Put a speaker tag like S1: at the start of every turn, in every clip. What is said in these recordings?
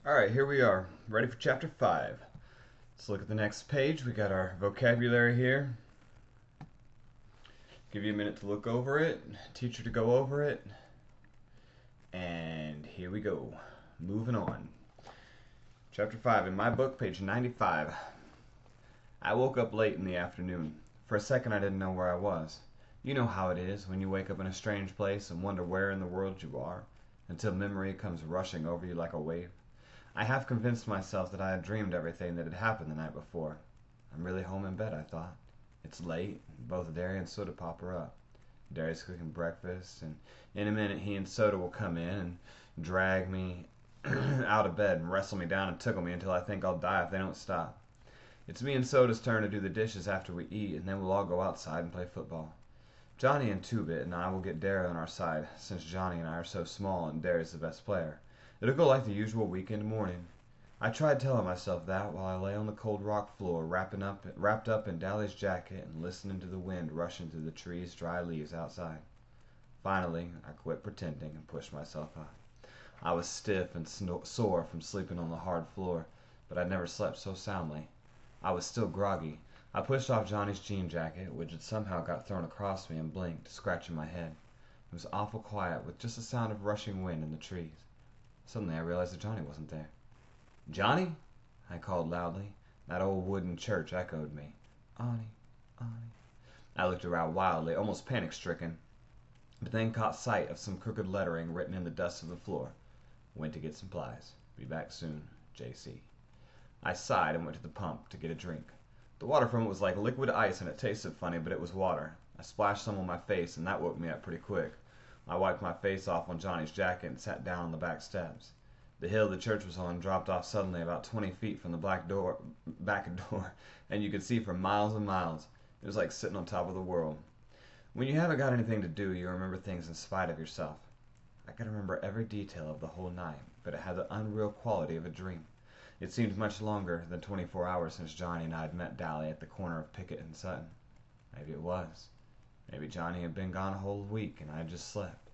S1: Alright, here we are, ready for chapter 5. Let's look at the next page. We got our vocabulary here. Give you a minute to look over it, teacher to go over it, and here we go. Moving on. Chapter 5, in my book, page 95. I woke up late in the afternoon. For a second I didn't know where I was. You know how it is when you wake up in a strange place and wonder where in the world you are, until memory comes rushing over you like a wave. I half convinced myself that I had dreamed everything that had happened the night before. I'm really home in bed, I thought. It's late, and both Derry and Soda Pop are up. Derry's cooking breakfast, and in a minute he and Soda will come in and drag me out of bed and wrestle me down and tickle me until I think I'll die if they don't stop. It's me and Soda's turn to do the dishes after we eat, and then we'll all go outside and play football. Johnny and Two-Bit and I will get Derry on our side, since Johnny and I are so small and Derry's the best player. It'll go like the usual weekend morning. I tried telling myself that while I lay on the cold rock floor, wrapped up in Dally's jacket and listening to the wind rushing through the trees' dry leaves outside. Finally, I quit pretending and pushed myself up. I was stiff and sore from sleeping on the hard floor, but I'd never slept so soundly. I was still groggy. I pushed off Johnny's jean jacket, which had somehow got thrown across me, and blinked, scratching my head. It was awful quiet, with just the sound of rushing wind in the trees. Suddenly I realized that Johnny wasn't there. "Johnny?" I called loudly. That old wooden church echoed me. "Annie, Annie." I looked around wildly, almost panic-stricken, but then caught sight of some crooked lettering written in the dust of the floor. "Went to get supplies. Be back soon. J.C." I sighed and went to the pump to get a drink. The water from it was like liquid ice and it tasted funny, but it was water. I splashed some on my face and that woke me up pretty quick. I wiped my face off on Johnny's jacket and sat down on the back steps. The hill the church was on dropped off suddenly about 20 feet from the back door, and you could see for miles and miles. It was like sitting on top of the world. When you haven't got anything to do, you remember things in spite of yourself. I could remember every detail of the whole night, but it had the unreal quality of a dream. It seemed much longer than 24 hours since Johnny and I had met Dally at the corner of Pickett and Sutton. Maybe it was. Maybe Johnny had been gone a whole week and I had just slept.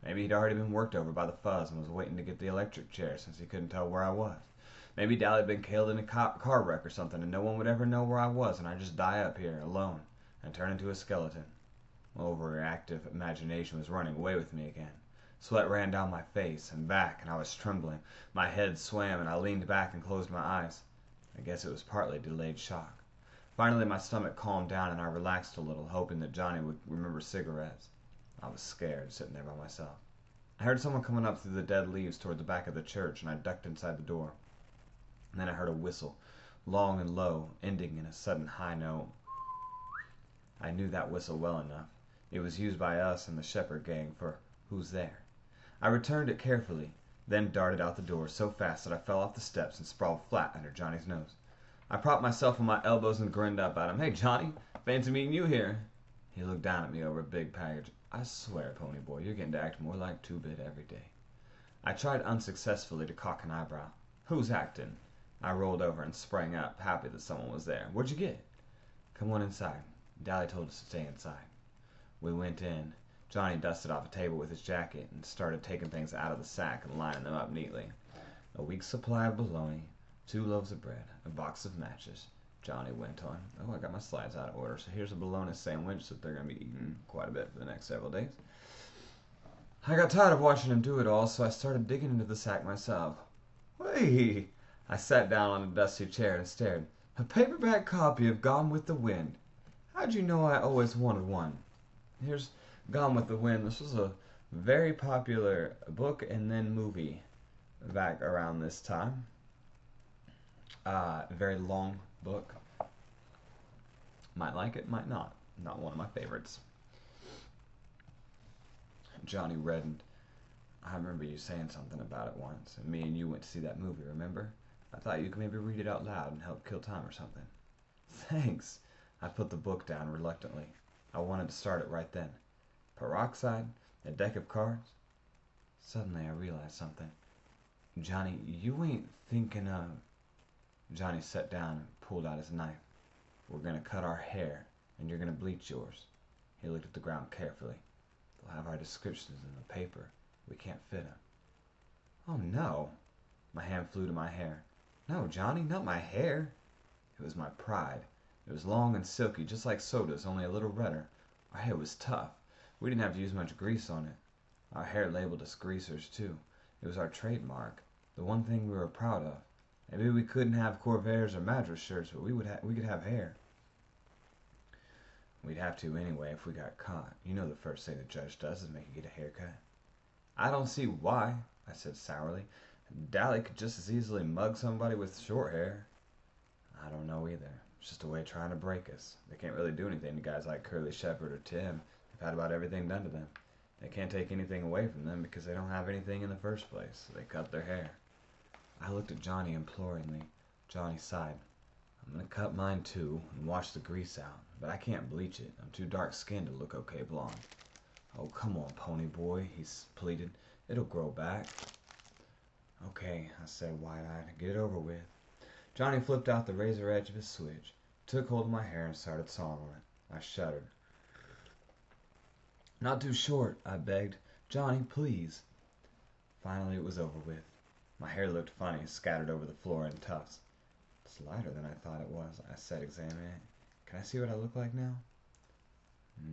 S1: Maybe he'd already been worked over by the fuzz and was waiting to get the electric chair since he couldn't tell where I was. Maybe Dally had been killed in a car wreck or something and no one would ever know where I was and I'd just die up here, alone, and turn into a skeleton. My overreactive imagination was running away with me again. Sweat ran down my face and back and I was trembling. My head swam and I leaned back and closed my eyes. I guess it was partly delayed shock. Finally my stomach calmed down and I relaxed a little, hoping that Johnny would remember cigarettes. I was scared, sitting there by myself. I heard someone coming up through the dead leaves toward the back of the church, and I ducked inside the door. And then I heard a whistle, long and low, ending in a sudden high note. I knew that whistle well enough. It was used by us and the Shepherd gang for "Who's there?" I returned it carefully, then darted out the door so fast that I fell off the steps and sprawled flat under Johnny's nose. I propped myself on my elbows and grinned up at him. "Hey, Johnny, fancy meeting you here." He looked down at me over a big package. "I swear, Pony Boy, you're getting to act more like Two-Bit every day." I tried unsuccessfully to cock an eyebrow. "Who's acting?" I rolled over and sprang up, happy that someone was there. "What'd you get?" "Come on inside." Dally told us to stay inside. We went in. Johnny dusted off a table with his jacket and started taking things out of the sack and lining them up neatly. "A week's supply of bologna, 2 loaves of bread, a box of matches," Johnny went on. "Oh, I got my slides out of order, so here's a bologna sandwich that they're going to be eating quite a bit for the next several days." I got tired of watching him do it all, so I started digging into the sack myself. "Hey!" I sat down on a dusty chair and stared. "A paperback copy of Gone with the Wind. How'd you know I always wanted one?" Here's Gone with the Wind. This was a very popular book and then movie back around this time. Very long book. Might like it, might not. Not one of my favorites. Johnny reddened. "I remember you saying something about it once, and me and you went to see that movie, remember? I thought you could maybe read it out loud and help kill time or something." "Thanks." I put the book down reluctantly. I wanted to start it right then. Peroxide? A deck of cards? Suddenly I realized something. "Johnny, you ain't thinking of..." Johnny sat down and pulled out his knife. "We're going to cut our hair, and you're going to bleach yours." He looked at the ground carefully. "They'll have our descriptions in the paper. We can't fit 'em." "Oh, no." My hand flew to my hair. No, Johnny, not my hair. It was my pride. It was long and silky, just like Soda's, only a little redder. Our hair was tough. We didn't have to use much grease on it. Our hair labeled us greasers, too. It was our trademark, the one thing we were proud of. Maybe we couldn't have Corvairs or Madras shirts, but we could have hair. We'd have to anyway if we got caught. You know the first thing the judge does is make you get a haircut. I don't see why, I said sourly. Dally could just as easily mug somebody with short hair. I don't know either. It's just a way of trying to break us. They can't really do anything to guys like Curly Shepherd or Tim. They've had about everything done to them. They can't take anything away from them because they don't have anything in the first place, so they cut their hair. I looked at Johnny imploringly. Johnny sighed. I'm gonna cut mine too and wash the grease out, but I can't bleach it. I'm too dark-skinned to look okay blonde. Oh, come on, pony boy, he pleaded. It'll grow back. Okay, I said wide-eyed. Get it over with. Johnny flipped out the razor edge of his switch, took hold of my hair, and started sawing on it. I shuddered. Not too short, I begged. Johnny, please. Finally, it was over with. My hair looked funny, scattered over the floor in tufts. It's lighter than I thought it was, I said, examining it. Can I see what I look like now?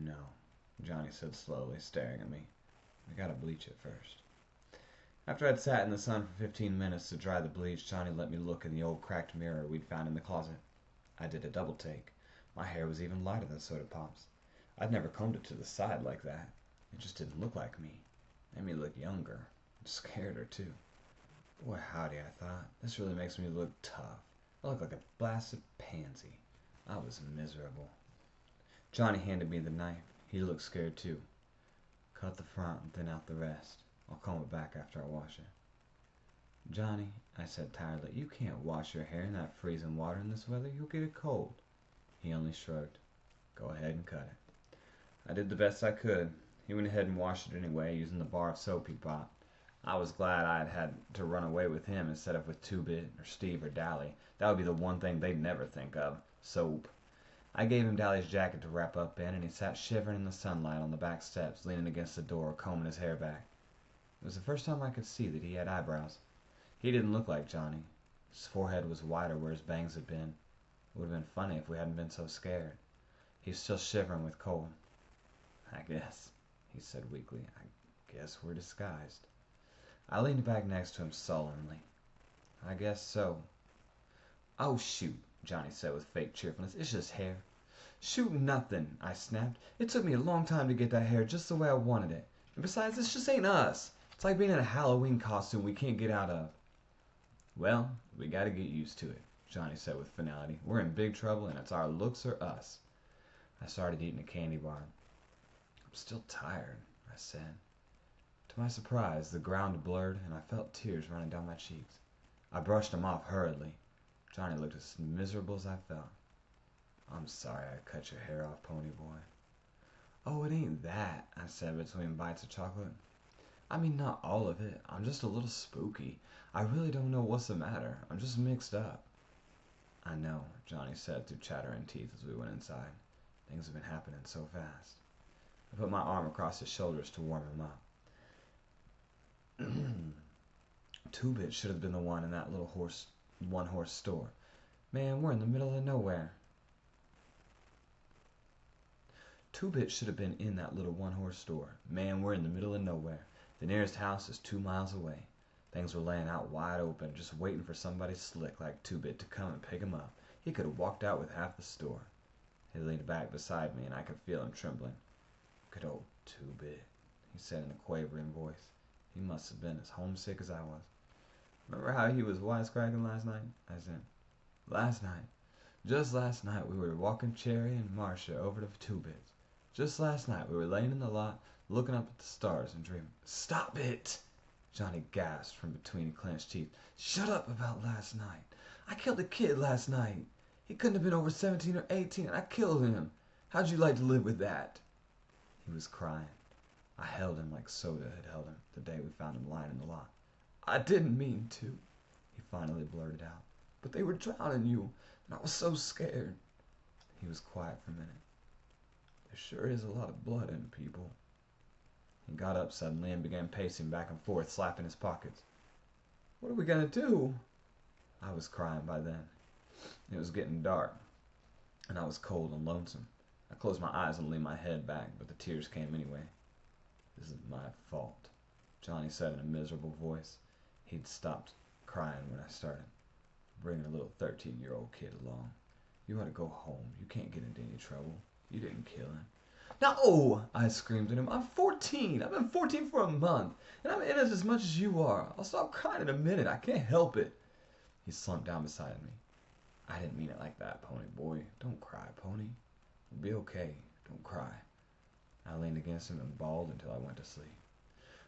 S1: No, Johnny said slowly, staring at me. We gotta bleach it first. After I'd sat in the sun for 15 minutes to dry the bleach, Johnny let me look in the old cracked mirror we'd found in the closet. I did a double take. My hair was even lighter than Soda Pop's. I'd never combed it to the side like that. It just didn't look like me. It made me look younger. And scared her, too. Boy, howdy, I thought. This really makes me look tough. I look like a blasted pansy. I was miserable. Johnny handed me the knife. He looked scared, too. Cut the front and thin out the rest. I'll comb it back after I wash it. Johnny, I said tiredly, you can't wash your hair in that freezing water in this weather. You'll get a cold. He only shrugged. Go ahead and cut it. I did the best I could. He went ahead and washed it anyway, using the bar of soap he bought. I was glad I had to run away with him instead of with Two-Bit or Steve or Dally. That would be the one thing they'd never think of. Soap. I gave him Dally's jacket to wrap up in, and he sat shivering in the sunlight on the back steps, leaning against the door, combing his hair back. It was the first time I could see that he had eyebrows. He didn't look like Johnny. His forehead was wider where his bangs had been. It would have been funny if we hadn't been so scared. He was still shivering with cold. I guess, he said weakly, I guess we're disguised. I leaned back next to him sullenly. I guess so. Oh, shoot, Johnny said with fake cheerfulness. It's just hair. Shoot nothing, I snapped. It took me a long time to get that hair just the way I wanted it. And besides, this just ain't us. It's like being in a Halloween costume we can't get out of. Well, we gotta get used to it, Johnny said with finality. We're in big trouble, and it's our looks or us. I started eating a candy bar. I'm still tired, I said. To my surprise, the ground blurred, and I felt tears running down my cheeks. I brushed them off hurriedly. Johnny looked as miserable as I felt. I'm sorry I cut your hair off, pony boy. Oh, it ain't that, I said between bites of chocolate. I mean, not all of it. I'm just a little spooky. I really don't know what's the matter. I'm just mixed up. I know, Johnny said through chattering teeth as we went inside. Things have been happening so fast. I put my arm across his shoulders to warm him up. Two-Bit should have been the one in that little one-horse store. Man, we're in the middle of nowhere. Two-Bit should have been in that little one-horse store. Man, we're in the middle of nowhere. The nearest house is 2 miles away. Things were laying out wide open, just waiting for somebody slick like Two-Bit to come and pick him up. He could have walked out with half the store. He leaned back beside me, and I could feel him trembling. Good old Two-Bit, he said in a quavering voice. He must have been as homesick as I was. Remember how he was wisecracking last night? I said. Last night. Just last night we were walking Cherry and Marcia over to Two-Bit's. Just last night we were laying in the lot, looking up at the stars and dreaming. Stop it! Johnny gasped from between clenched teeth. Shut up about last night. I killed a kid last night. He couldn't have been over 17 or 18, and I killed him. How'd you like to live with that? He was crying. I held him like Soda had held him the day we found him lying in the lot. I didn't mean to, he finally blurted out. But they were drowning you, and I was so scared. He was quiet for a minute. There sure is a lot of blood in people. He got up suddenly and began pacing back and forth, slapping his pockets. What are we gonna do? I was crying by then. It was getting dark, and I was cold and lonesome. I closed my eyes and leaned my head back, but the tears came anyway. This is my fault, Johnny said in a miserable voice. He'd stopped crying when I started. Bringing a little 13-year-old kid along. You ought to go home. You can't get into any trouble. You didn't kill him. No! I screamed at him. I'm 14. I've been 14 for a month, and I'm in it as much as you are. I'll stop crying in a minute. I can't help it. He slumped down beside me. I didn't mean it like that, Pony boy. Don't cry, Pony. You'll be okay. Don't cry. I leaned against him and bawled until I went to sleep.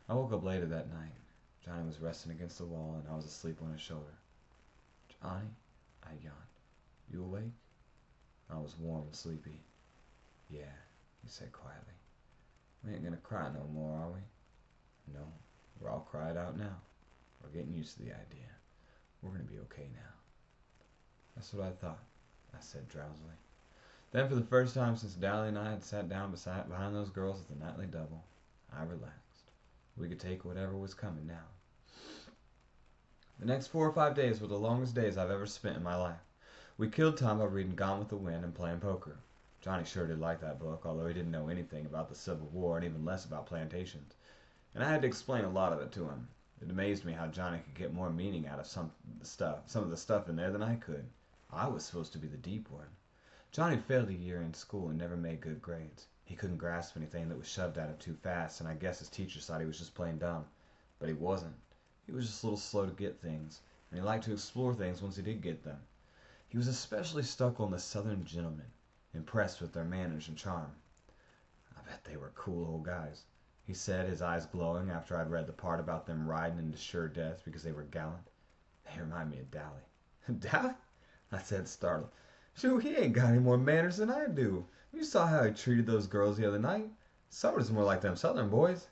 S1: I woke up later that night. Johnny was resting against the wall, and I was asleep on his shoulder. Johnny, I yawned. You awake? I was warm and sleepy. Yeah, he said quietly. We ain't gonna cry no more, are we? No, we're all cried out now. We're getting used to the idea. We're gonna be okay now. That's what I thought, I said drowsily. Then for the first time since Dally and I had sat down behind those girls at the nightly double, I relaxed. We could take whatever was coming now. The next 4 or 5 days were the longest days I've ever spent in my life. We killed time by reading Gone with the Wind and playing poker. Johnny sure did like that book, although he didn't know anything about the Civil War and even less about plantations. And I had to explain a lot of it to him. It amazed me how Johnny could get more meaning out of some of the stuff in there than I could. I was supposed to be the deep one. Johnny failed a year in school and never made good grades. He couldn't grasp anything that was shoved at him too fast, and I guess his teachers thought he was just plain dumb. But he wasn't. He was just a little slow to get things, and he liked to explore things once he did get them. He was especially stuck on the Southern gentlemen, impressed with their manners and charm. I bet they were cool old guys, he said, his eyes glowing after I'd read the part about them riding into sure death because they were gallant. They remind me of Dally. Dally? I said, startled. Shoot, he ain't got any more manners than I do. You saw how he treated those girls the other night. Summer's more like them Southern boys.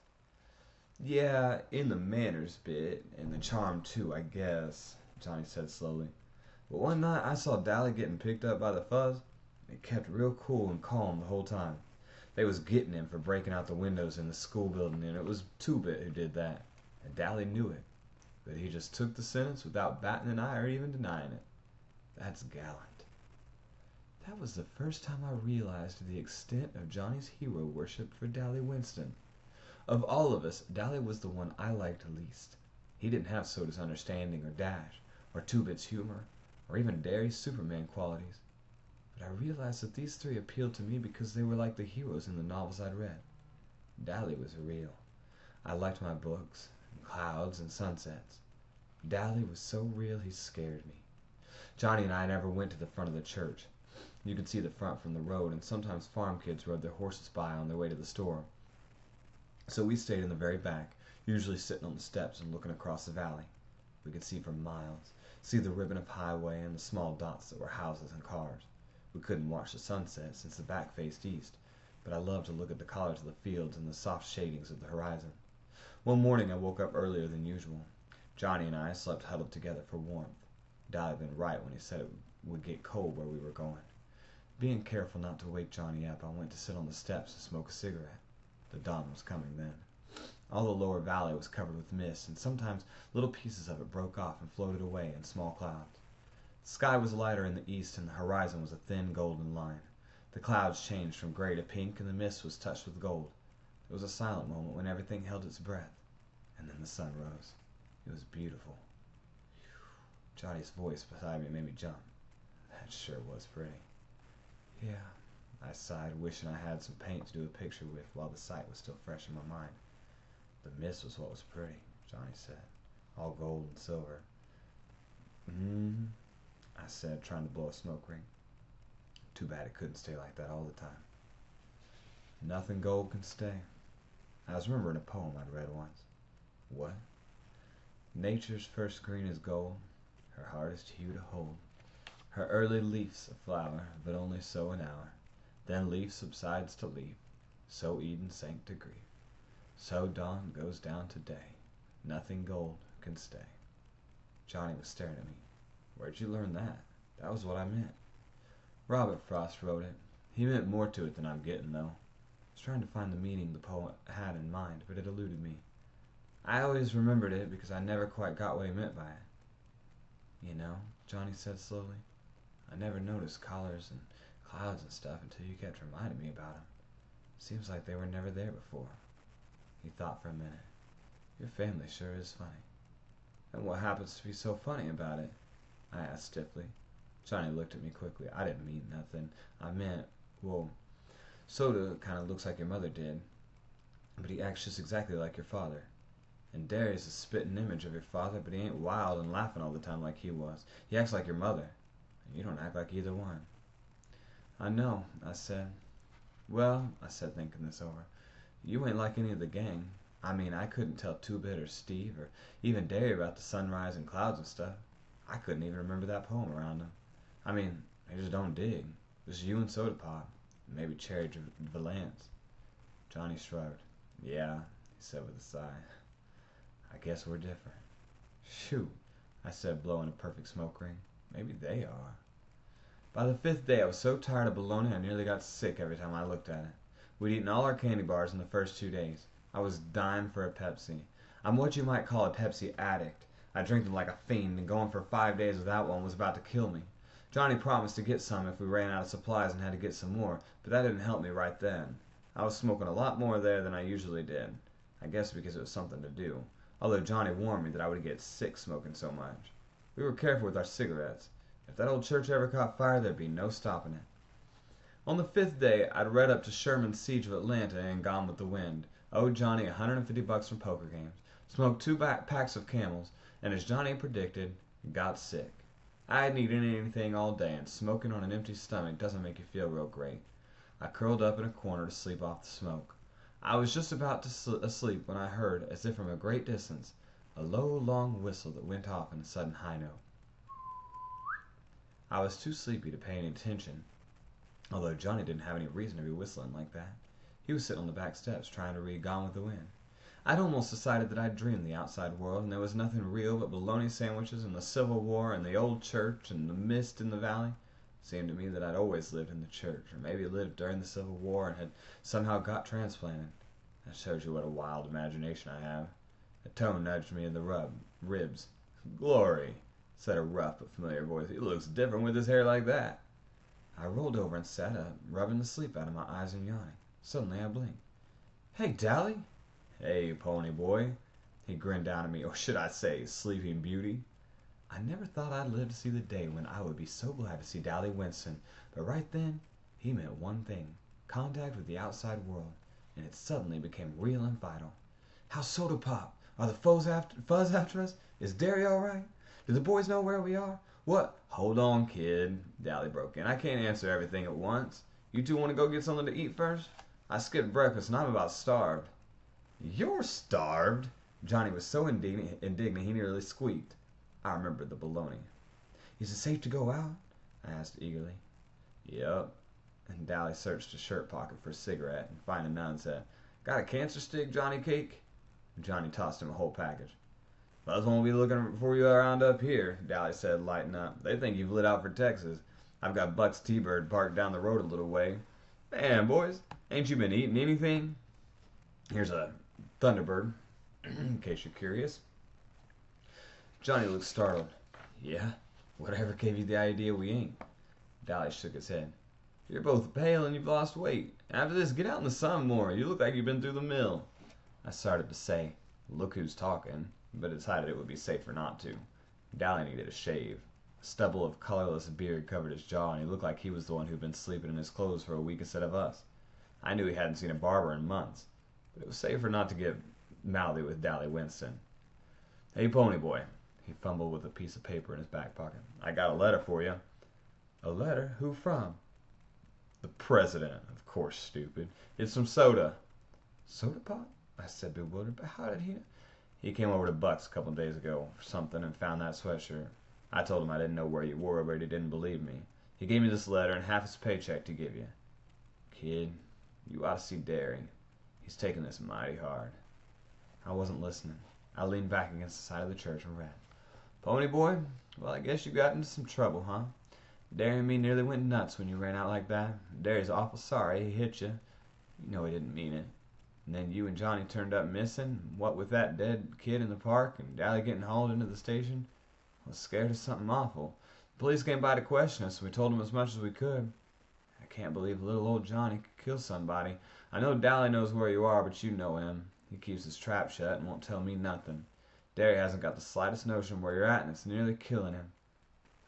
S1: Yeah, in the manners bit, and the charm too, I guess, Johnny said slowly. But one night I saw Dally getting picked up by the fuzz. They kept real cool and calm the whole time. They was getting him for breaking out the windows in the school building, and it was Two-Bit who did that. And Dally knew it. But he just took the sentence without batting an eye or even denying it. That's gallant. That was the first time I realized the extent of Johnny's hero worship for Dally Winston. Of all of us, Dally was the one I liked least. He didn't have Soda's understanding or dash, or Two-Bit's humor, or even Derry's Superman qualities. But I realized that these three appealed to me because they were like the heroes in the novels I'd read. Dally was real. I liked my books, and clouds, and sunsets. Dally was so real he scared me. Johnny and I never went to the front of the church. You could see the front from the road, and sometimes farm kids rode their horses by on their way to the store. So we stayed in the very back, usually sitting on the steps and looking across the valley. We could see for miles, see the ribbon of highway and the small dots that were houses and cars. We couldn't watch the sunset since the back faced east, but I loved to look at the colors of the fields and the soft shadings of the horizon. One morning I woke up earlier than usual. Johnny and I slept huddled together for warmth. Dad had been right when he said it would get cold where we were going. Being careful not to wake Johnny up, I went to sit on the steps and smoke a cigarette. The dawn was coming then. All the lower valley was covered with mist, and sometimes little pieces of it broke off and floated away in small clouds. The sky was lighter in the east, and the horizon was a thin golden line. The clouds changed from gray to pink, and the mist was touched with gold. There was a silent moment when everything held its breath, and then the sun rose. It was beautiful. Johnny's voice beside me made me jump. That sure was pretty. Yeah, I sighed, wishing I had some paint to do a picture with while the sight was still fresh in my mind. The mist was what was pretty, Johnny said, all gold and silver. I said, trying to blow a smoke ring. Too bad it couldn't stay like that all the time. Nothing gold can stay. I was remembering a poem I'd read once. What? Nature's first green is gold, her hardest hue to hold. Her early leaf's a flower, but only so an hour. Then leaf subsides to leaf, so Eden sank to grief. So dawn goes down to day, nothing gold can stay. Johnny was staring at me. Where'd you learn that? That was what I meant. Robert Frost wrote it. He meant more to it than I'm getting, though. I was trying to find the meaning the poet had in mind, but it eluded me. I always remembered it because I never quite got what he meant by it. You know, Johnny said slowly, I never noticed colors and clouds and stuff until you kept reminding me about them. Seems like they were never there before. He thought for a minute. Your family sure is funny. And what happens to be so funny about it? I asked stiffly. Johnny looked at me quickly. I didn't mean nothing. I meant, well, Soda kind of looks like your mother did, but he acts just exactly like your father. And Darius is a spitting image of your father, but he ain't wild and laughing all the time like he was. He acts like your mother, and you don't act like either one. I know, I said. Well, I said, thinking this over, you ain't like any of the gang. I mean, I couldn't tell Two-Bit or Steve or even Derry about the sunrise and clouds and stuff. I couldn't even remember that poem around them. I mean, they just don't dig. Just you and Soda Pop, and maybe Cherry Valance. Johnny shrugged. Yeah, he said with a sigh. I guess we're different. Shoot, I said, blowing a perfect smoke ring. Maybe they are. By the 5th day, I was so tired of bologna I nearly got sick every time I looked at it. We'd eaten all our candy bars in the first 2 days. I was dying for a Pepsi. I'm what you might call a Pepsi addict. I drink them like a fiend, and going for 5 days without one was about to kill me. Johnny promised to get some if we ran out of supplies and had to get some more, but that didn't help me right then. I was smoking a lot more there than I usually did. I guess because it was something to do, although Johnny warned me that I would get sick smoking so much. We were careful with our cigarettes. If that old church ever caught fire, there'd be no stopping it. On the 5th day, I'd read up to Sherman's Siege of Atlanta and Gone with the Wind, owed Johnny $150 from poker games, smoked 2 packs of Camels, and as Johnny predicted, got sick. I hadn't eaten anything all day, and smoking on an empty stomach doesn't make you feel real great. I curled up in a corner to sleep off the smoke. I was just about to asleep when I heard, as if from a great distance, a low, long whistle that went off in a sudden high note. I was too sleepy to pay any attention, although Johnny didn't have any reason to be whistling like that. He was sitting on the back steps trying to read Gone with the Wind. I'd almost decided that I'd dreamed the outside world and there was nothing real but bologna sandwiches and the Civil War and the old church and the mist in the valley. It seemed to me that I'd always lived in the church, or maybe lived during the Civil War and had somehow got transplanted. That shows you what a wild imagination I have. A tone nudged me in the ribs. Glory, said a rough but familiar voice. He looks different with his hair like that. I rolled over and sat up, rubbing the sleep out of my eyes and yawning. Suddenly I blinked. Hey, Dally. Hey, pony boy. He grinned down at me, or should I say, sleeping beauty. I never thought I'd live to see the day when I would be so glad to see Dally Winston, but right then, he meant one thing, contact with the outside world, and it suddenly became real and vital. How's Soda Pop? Are the fuzz after us? Is Derry all right? Do the boys know where we are? What? Hold on, kid, Dally broke in. I can't answer everything at once. You two want to go get something to eat first? I skipped breakfast and I'm about starved. You're starved? Johnny was so indignant he nearly squeaked. I remembered the bologna. Is it safe to go out? I asked eagerly. Yep. And Dally searched his shirt pocket for a cigarette and finding none said, Got a cancer stick, Johnny Cake? Johnny tossed him a whole package. Buzz won't be looking for you around up here, Dally said, lighting up. They think you've lit out for Texas. I've got Buck's T-Bird parked down the road a little way. Man, boys, ain't you been eating anything? Here's a Thunderbird, in case you're curious. Johnny looked startled. Yeah? Whatever gave you the idea we ain't? Dally shook his head. You're both pale and you've lost weight. After this, get out in the sun more. You look like you've been through the mill. I started to say, look who's talking, but decided it would be safer not to. Dally needed a shave. A stubble of colorless beard covered his jaw, and he looked like he was the one who'd been sleeping in his clothes for a week instead of us. I knew he hadn't seen a barber in months, but it was safer not to get mouthy with Dally Winston. Hey, pony boy. He fumbled with a piece of paper in his back pocket. I got a letter for you. A letter? Who from? The president, of course, stupid. It's from Soda. Soda Pop? I said, bewildered. But how did he... He came over to Buck's a couple of days ago for something and found that sweatshirt. I told him I didn't know where you were, but he didn't believe me. He gave me this letter and half his paycheck to give you. Kid, you ought to see Derry. He's taking this mighty hard. I wasn't listening. I leaned back against the side of the church and read. Pony boy, well, I guess you got into some trouble, huh? Derry and me nearly went nuts when you ran out like that. Derry's awful sorry he hit you. You know he didn't mean it. And then you and Johnny turned up missing. What with that dead kid in the park and Dally getting hauled into the station, I was scared of something awful. The police came by to question us, so we told them as much as we could. I can't believe little old Johnny could kill somebody. I know Dally knows where you are, but you know him. He keeps his trap shut and won't tell me nothing. Derry hasn't got the slightest notion where you're at, and it's nearly killing him.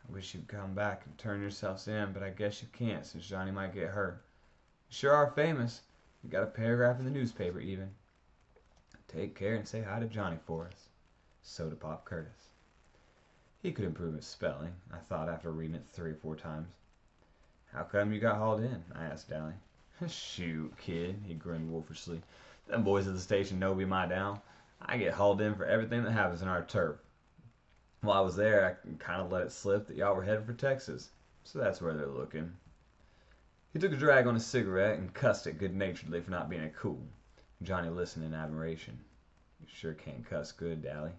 S1: I wish you'd come back and turn yourselves in, but I guess you can't, since Johnny might get hurt. You sure are famous. You got a paragraph in the newspaper, even. Take care and say hi to Johnny for us. Soda Pop Curtis. He could improve his spelling, I thought after reading it 3 or 4 times. How come you got hauled in? I asked Dally. Shoot, kid, he grinned wolfishly. Them boys at the station know me my down. I get hauled in for everything that happens in our turf. While I was there, I kind of let it slip that y'all were headed for Texas, so that's where they're looking. He took a drag on his cigarette and cussed it good-naturedly for not being a cool. Johnny listened in admiration. You sure can cuss good, Dally.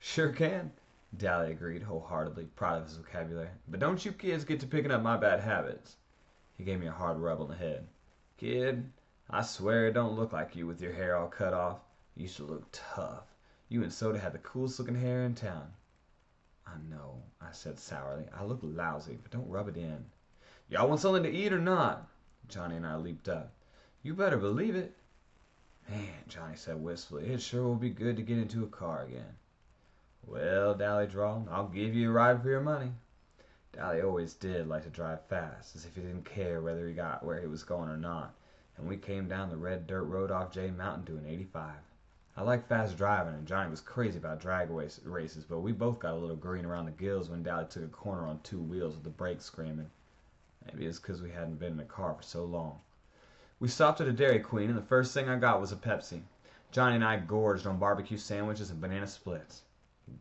S1: Sure can, Dally agreed wholeheartedly, proud of his vocabulary. But don't you kids get to picking up my bad habits. He gave me a hard rub on the head. Kid, I swear it don't look like you with your hair all cut off. You used to look tough. You and Soda had the coolest looking hair in town. I know, I said sourly. I look lousy, but don't rub it in. Y'all want something to eat or not? Johnny and I leaped up. You better believe it. Man, Johnny said wistfully, it sure will be good to get into a car again. Well, Dally drawled, I'll give you a ride for your money. Dally always did like to drive fast, as if he didn't care whether he got where he was going or not, and we came down the red dirt road off J Mountain doing 85. I like fast driving, and Johnny was crazy about drag races, but we both got a little green around the gills when Dally took a corner on 2 wheels with the brakes screaming. Maybe it's because we hadn't been in a car for so long. We stopped at a Dairy Queen, and the first thing I got was a Pepsi. Johnny and I gorged on barbecue sandwiches and banana splits.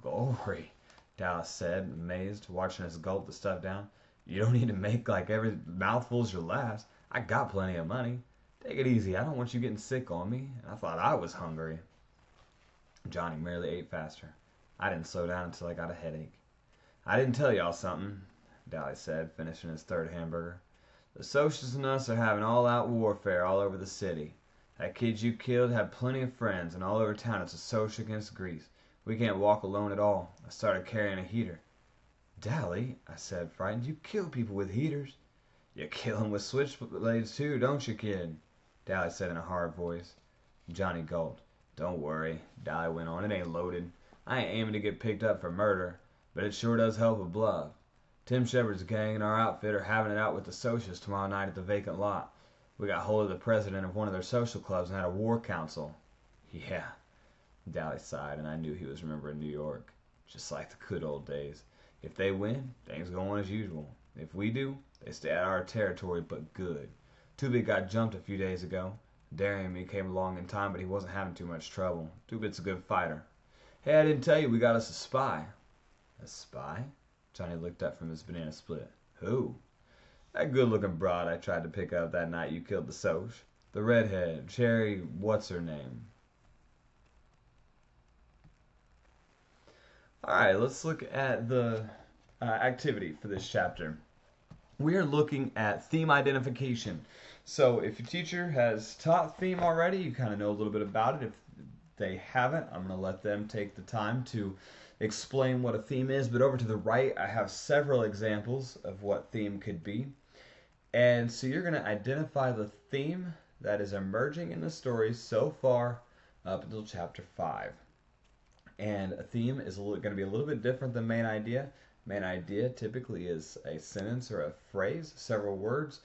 S1: Glory, Dallas said, amazed, watching us gulp the stuff down. You don't need to make like every mouthful's your last. I got plenty of money. Take it easy. I don't want you getting sick on me. And I thought I was hungry. Johnny merely ate faster. I didn't slow down until I got a headache. I didn't tell y'all something, Dally said, finishing his 3rd hamburger. The socialists and us are having all-out warfare all over the city. That kid you killed had plenty of friends, and all over town it's a social against Greece. We can't walk alone at all. I started carrying a heater. Dally, I said, frightened, you kill people with heaters. You kill them with switchblades too, don't you, kid? Dally said in a hard voice. Johnny gulped. Don't worry, Dally went on. It ain't loaded. I ain't aiming to get picked up for murder, but it sure does help a bluff. Tim Shepard's gang and our outfit are having it out with the socialists tomorrow night at the vacant lot. We got hold of the president of one of their social clubs and had a war council. Yeah, Dally sighed, and I knew he was remembering New York. Just like the good old days. If they win, things go on as usual. If we do, they stay out of our territory, but good. Two-Bit got jumped a few days ago. Derry and me came along in time, but he wasn't having too much trouble. Two-Bit's a good fighter. Hey, I didn't tell you we got us a spy. A spy? Johnny looked up from his banana split. Who? That good-looking broad I tried to pick up that night you killed the Soch. The redhead, Cherry, what's her name? Alright, let's look at the activity for this chapter. We are looking at theme identification. So if your teacher has taught theme already, you kind of know a little bit about it. If they haven't, I'm going to let them take the time to explain what a theme is. But over to the right, I have several examples of what theme could be. And so you're going to identify the theme that is emerging in the story so far up until chapter 5. And a theme is going to be a little bit different than main idea. Main idea typically is a sentence or a phrase, several words,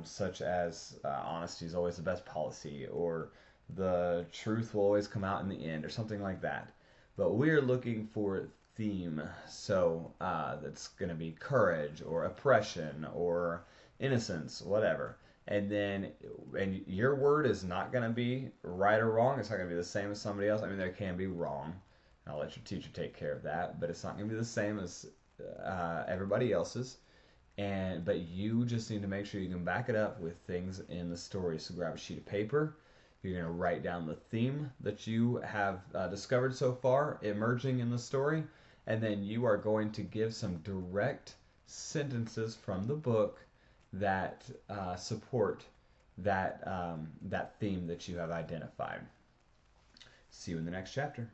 S1: such as honesty is always the best policy, or the truth will always come out in the end, or something like that. But we're looking for theme, so that's going to be courage, or oppression, or innocence, whatever. And your word is not going to be right or wrong. It's not going to be the same as somebody else. I mean, there can be wrong. I'll let your teacher take care of that, but it's not going to be the same as everybody else's. But you just need to make sure you can back it up with things in the story. So grab a sheet of paper. You're going to write down the theme that you have discovered so far emerging in the story, and then you are going to give some direct sentences from the book that support that theme that you have identified. See you in the next chapter.